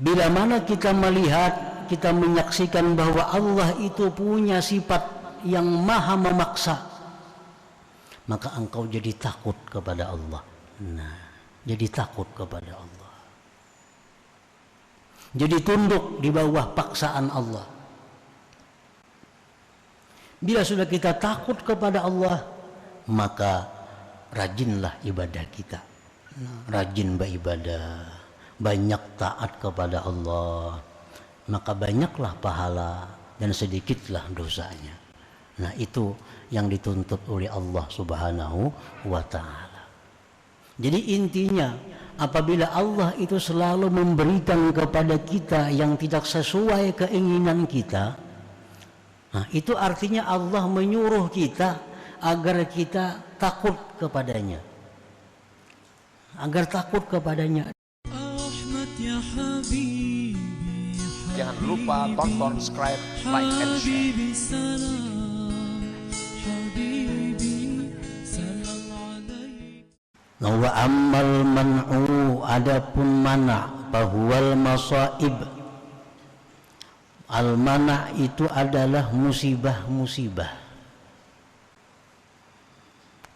Bila mana kita melihat, kita menyaksikan bahwa Allah itu punya sifat yang maha memaksa, maka engkau jadi takut kepada Allah. Nah, jadi takut kepada Allah, jadi tunduk di bawah paksaan Allah. Bila sudah kita takut kepada Allah, maka rajinlah ibadah kita. Rajin beribadah, banyak taat kepada Allah, maka banyaklah pahala dan sedikitlah dosanya. Nah, itu yang dituntut oleh Allah Subhanahu wa ta'ala. Jadi intinya, apabila Allah itu selalu memberikan kepada kita yang tidak sesuai keinginan kita, nah, itu artinya Allah menyuruh kita agar kita takut kepadanya, agar takut kepadanya. Jangan lupa tonton, subscribe, like, and share. Wa ammal man'u, adapun mana, bahwal masaib. Al-mana' itu adalah musibah-musibah.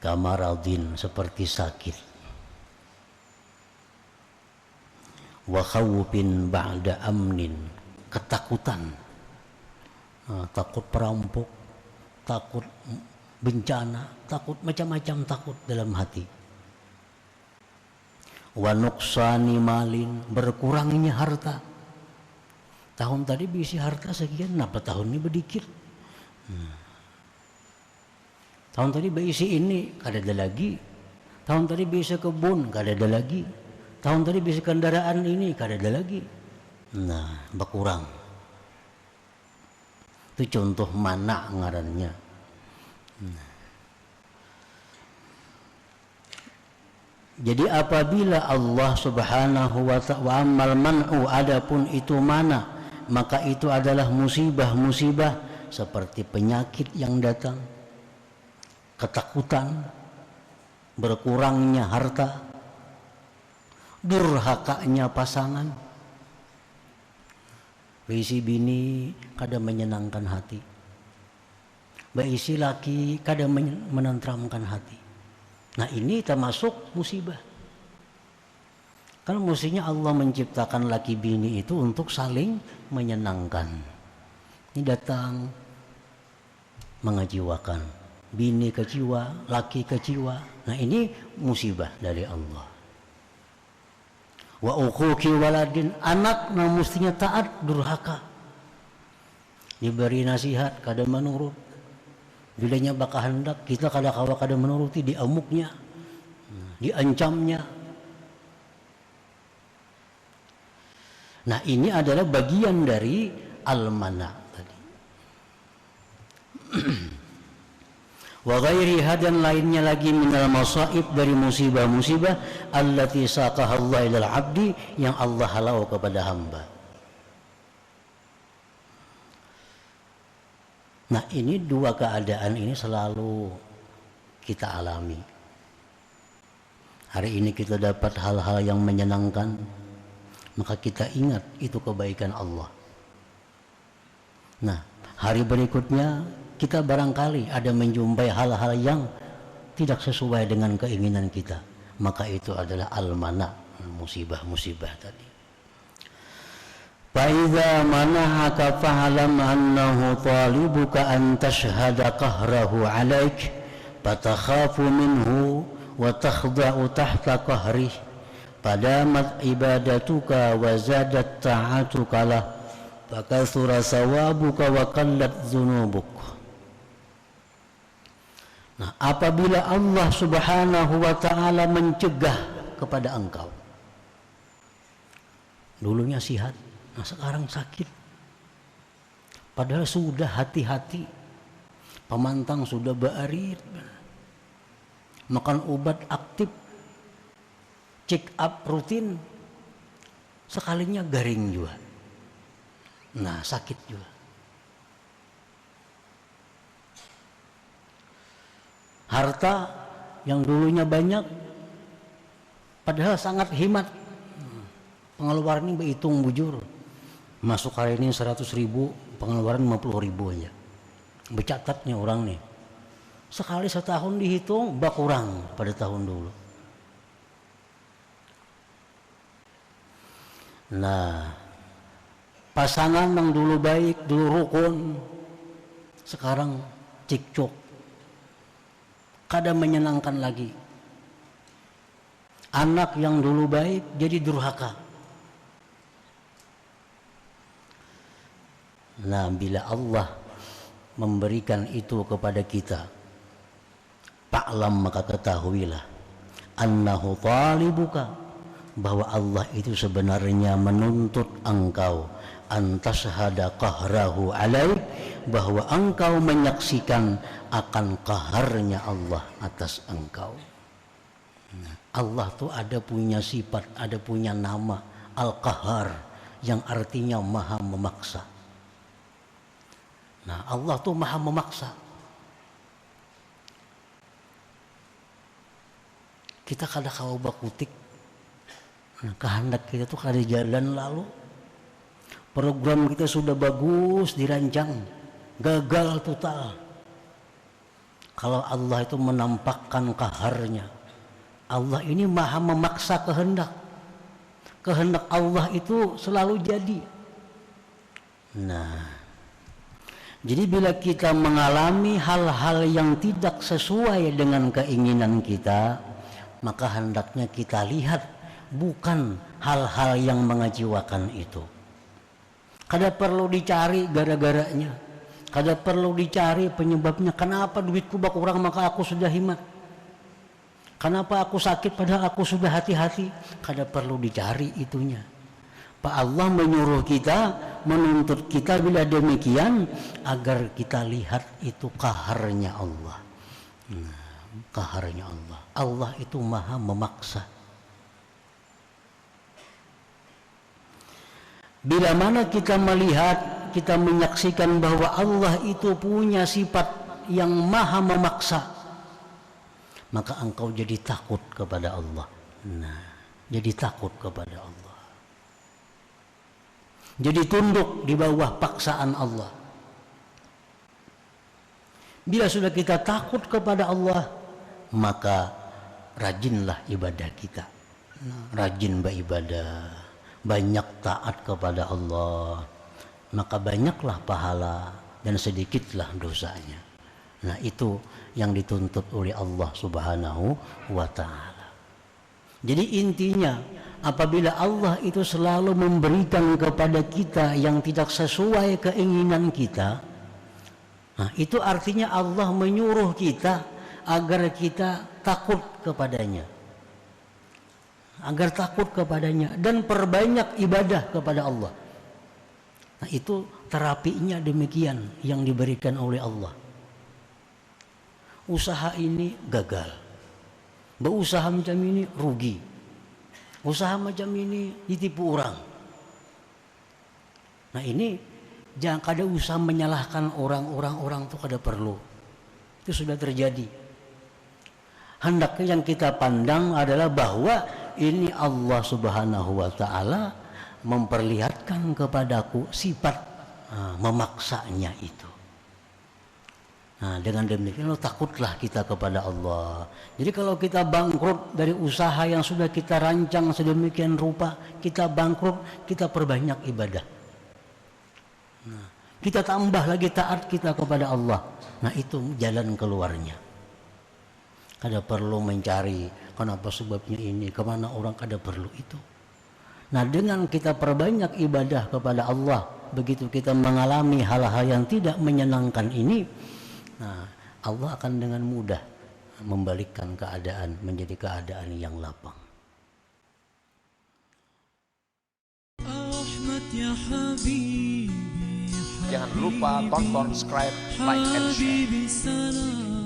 Kamaradin, seperti sakit. Wa khawfin ba'da amnin, ketakutan. Takut perampok, takut bencana, takut macam-macam takut dalam hati. Wa nuqsani malin, berkurangnya harta. Tahun tadi berisi harta sekian, kenapa tahun ini sedikit? Tahun tadi berisi ini, kada ada lagi. Tahun tadi berisi kebun, kada ada lagi. Tahun tadi berisi kendaraan ini, kada ada lagi. Nah, berkurang. Itu contoh mana ngarannya. Jadi apabila Allah Subhanahu wa ta'ala amal man'u, adapun itu mana, maka itu adalah musibah-musibah seperti penyakit yang datang, ketakutan, berkurangnya harta, durhakanya pasangan. Berisi bini kada menyenangkan hati, berisi laki kada menenteramkan hati. Nah, ini termasuk musibah. Kan mestinya Allah menciptakan laki bini itu untuk saling menyenangkan. Ini datang mengejiwakan, bini kecewa, laki kecewa. Nah, ini musibah dari Allah. Wa uquqi waladin, anak nah mestinya taat, durhaka. Diberi nasihat kada menurut. Bilanya bakal hendak, kita kada-kawa kada menuruti, diamuknya, diancamnya. Nah, ini adalah bagian dari al-mana tadi. Wa ghairiha, dan lainnya lagi minal masaib, dari musibah-musibah allati saqaha Allah ilal abdi, yang Allah halau kepada hamba. Nah, ini dua keadaan ini selalu kita alami. Hari ini kita dapat hal-hal yang menyenangkan, maka kita ingat itu kebaikan Allah. Nah, hari berikutnya kita barangkali ada menjumpai hal-hal yang tidak sesuai dengan keinginan kita, maka itu adalah al-mana, musibah-musibah tadi. Fa'idha manahaka fa'alam annahu talibuka an tashhada qahrahu alaik fatakhafu minhu wa takhda'u tahta qahrih fadamat ibadatuka wa zadat ta'atuka lah fakathura sawabuka wa qallat dhunubuk. Nah, apabila Allah Subhanahu wa ta'ala mencegah kepada engkau, dulunya sihat, nah sekarang sakit, padahal sudah hati-hati, pemantang sudah baarit, makan obat aktif, check up rutin, sekalinya garing juga, nah sakit juga. Harta yang dulunya banyak, padahal sangat hemat, Pengeluaran ini hitung bujur. Masuk hari ini 100.000, pengeluaran 50.000 aja. Bercatatnya orang nih. Sekali setahun dihitung berkurang pada tahun dulu. Nah, pasangan yang dulu baik, dulu rukun, sekarang cekcok, kada menyenangkan lagi. Anak yang dulu baik jadi durhaka. Nah, bila Allah memberikan itu kepada kita, fa'lam, maka ketahuilah annahu talibuka, bahwa Allah itu sebenarnya menuntut engkau antashhada qahrahu alaik, bahwa engkau menyaksikan akan qaharnya Allah atas engkau. Allah tuh ada punya sifat, ada punya nama Al-Qahar, yang artinya maha memaksa. Nah, Allah tuh maha memaksa. Kita kada kau bakutik. Nah, kehendak kita tuh kada jalan lalu. Program kita sudah bagus dirancang, gagal total. Kalau Allah itu menampakkan qaharnya, Allah ini maha memaksa kehendak. Kehendak Allah itu selalu jadi. Nah, jadi bila kita mengalami hal-hal yang tidak sesuai dengan keinginan kita, maka hendaknya kita lihat bukan hal-hal yang mengecewakan itu. Kada perlu dicari gara-garanya, kada perlu dicari penyebabnya. Kenapa duitku berkurang maka aku sudah himat? Kenapa aku sakit padahal aku sudah hati-hati? Kada perlu dicari itunya. Pak Allah menyuruh kita, menuntut kita bila demikian agar kita lihat itu qaharnya Allah. Nah, qaharnya Allah. Allah itu maha memaksa. Bila mana kita melihat, kita menyaksikan bahwa Allah itu punya sifat yang maha memaksa, maka engkau jadi takut kepada Allah. Nah, jadi takut kepada Allah. Jadi tunduk di bawah paksaan Allah. Bila sudah kita takut kepada Allah, maka rajinlah ibadah kita. Rajin beribadah, banyak taat kepada Allah, maka banyaklah pahala dan sedikitlah dosanya. Nah, itu yang dituntut oleh Allah Subhanahu wa ta'ala. Jadi intinya, apabila Allah itu selalu memberikan kepada kita yang tidak sesuai keinginan kita, nah itu artinya Allah menyuruh kita agar kita takut kepadanya, agar takut kepadanya dan perbanyak ibadah kepada Allah. Nah, itu terapinya demikian yang diberikan oleh Allah. Usaha ini gagal, berusaha macam ini rugi, usaha macam ini ditipu orang. Nah, ini jangan kada usah menyalahkan orang itu kada perlu. Itu sudah terjadi. Hendaknya yang kita pandang adalah bahwa ini Allah Subhanahu wa ta'ala memperlihatkan kepadaku sifat memaksanya itu. Nah, dengan demikian takutlah kita kepada Allah. Jadi kalau kita bangkrut dari usaha yang sudah kita rancang sedemikian rupa, kita bangkrut, kita perbanyak ibadah. Nah, kita tambah lagi taat kita kepada Allah. Nah, itu jalan keluarnya. Kada perlu mencari kenapa sebabnya ini, kemana orang, kada perlu itu. Nah, dengan kita perbanyak ibadah kepada Allah, begitu kita mengalami hal-hal yang tidak menyenangkan ini, nah, Allah akan dengan mudah membalikkan keadaan menjadi keadaan yang lapang. Jangan lupa tonton, subscribe, like, and share.